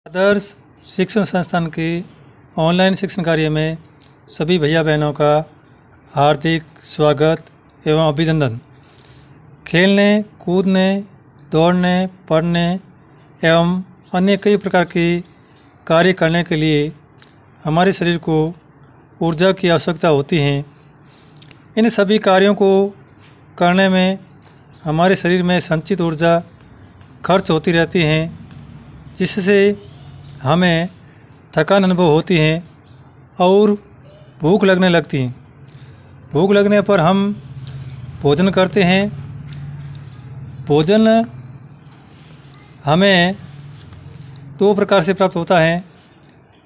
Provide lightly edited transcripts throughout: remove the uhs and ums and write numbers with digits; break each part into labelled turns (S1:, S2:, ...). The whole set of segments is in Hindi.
S1: आदर्श शिक्षण संस्थान के ऑनलाइन शिक्षण कार्य में सभी भैया बहनों का हार्दिक स्वागत एवं अभिनंदन। खेलने, कूदने, दौड़ने, पढ़ने एवं अन्य कई प्रकार के कार्य करने के लिए हमारे शरीर को ऊर्जा की आवश्यकता होती है। इन सभी कार्यों को करने में हमारे शरीर में संचित ऊर्जा खर्च होती रहती है, जिससे हमें थकान अनुभव होती है और भूख लगने लगती है। भूख लगने पर हम भोजन करते हैं। भोजन हमें दो प्रकार से प्राप्त होता है,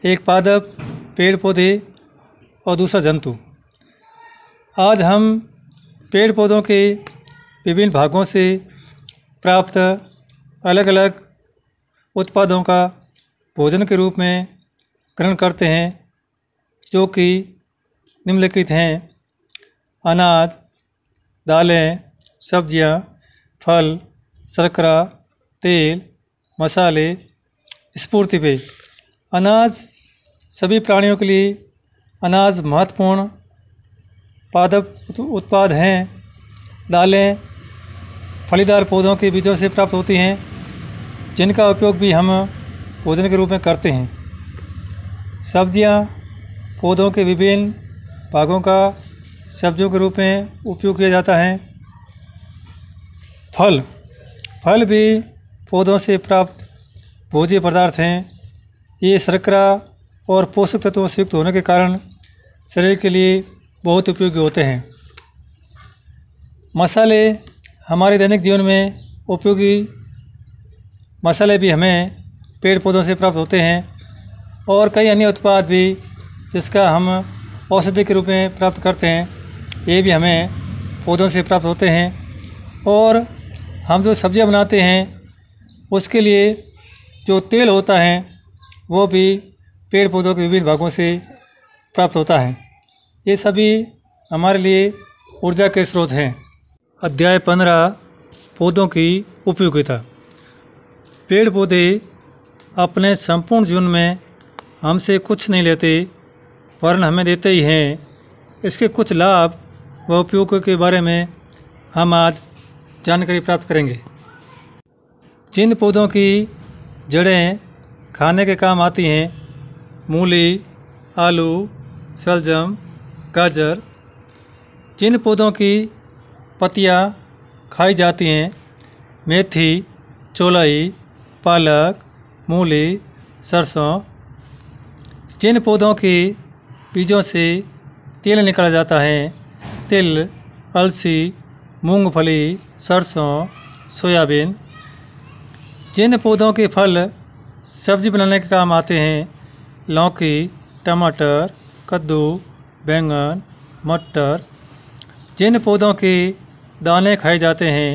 S1: एक पादप पेड़ पौधे और दूसरा जंतु। आज हम पेड़ पौधों के विभिन्न भागों से प्राप्त अलग अलग उत्पादों का भोजन के रूप में ग्रहण करते हैं, जो कि निम्नलिखित हैं: अनाज, दालें, सब्जियां, फल, शर्करा, तेल, मसाले, स्फूर्ति पेय। अनाज सभी प्राणियों के लिए अनाज महत्वपूर्ण पादप उत्पाद हैं। दालें फलीदार पौधों के बीजों से प्राप्त होती हैं, जिनका उपयोग भी हम भोजन के रूप में करते हैं। सब्जियां पौधों के विभिन्न भागों का सब्जियों के रूप में उपयोग किया जाता है। फल भी पौधों से प्राप्त भोज्य पदार्थ हैं। ये शर्करा और पोषक तत्वों से युक्त होने के कारण शरीर के लिए बहुत उपयोगी होते हैं। मसाले हमारे दैनिक जीवन में उपयोगी मसाले भी हमें पेड़ पौधों से प्राप्त होते हैं, और कई अन्य उत्पाद भी जिसका हम औषधि के रूप में प्राप्त करते हैं, ये भी हमें पौधों से प्राप्त होते हैं। और हम जो सब्जियां बनाते हैं उसके लिए जो तेल होता है वो भी पेड़ पौधों के विभिन्न भागों से प्राप्त होता है। ये सभी हमारे लिए ऊर्जा के स्रोत हैं। अध्याय 15 पौधों की उपयोगिता। पेड़ पौधे अपने संपूर्ण जीवन में हमसे कुछ नहीं लेते, वरन हमें देते ही हैं। इसके कुछ लाभ व उपयोग के बारे में हम आज जानकारी प्राप्त करेंगे। जिन पौधों की जड़ें खाने के काम आती हैं, मूली, आलू, शलजम, गाजर। जिन पौधों की पत्तियां खाई जाती हैं, मेथी, चौलाई, पालक, मूली, सरसों। जिन पौधों के बीजों से तेल निकाला जाता है, तिल, अलसी, मूंगफली, सरसों, सोयाबीन। जिन पौधों के फल सब्जी बनाने के काम आते हैं, लौकी, टमाटर, कद्दू, बैंगन, मटर। जिन पौधों के दाने खाए जाते हैं,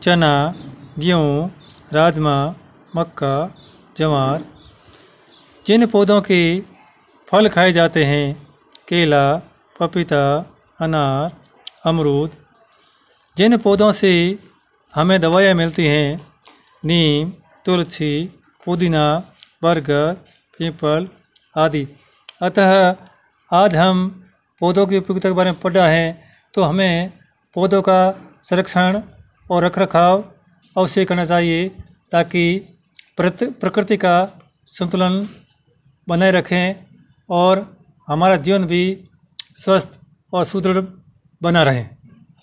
S1: चना, गेहूँ, राजमा, मक्का, ज्वार। जिन पौधों के फल खाए जाते हैं, केला, पपीता, अनार, अमरूद। जिन पौधों से हमें दवाइयाँ मिलती हैं, नीम, तुलसी, पुदीना, बरगद, पीपल आदि। अतः आज हम पौधों की उपयोगिता के बारे में पढ़ा है, तो हमें पौधों का संरक्षण और रखरखाव अवश्य करना चाहिए, ताकि प्रकृति का संतुलन बनाए रखें और हमारा जीवन भी स्वस्थ और सुदृढ़ बना रहे।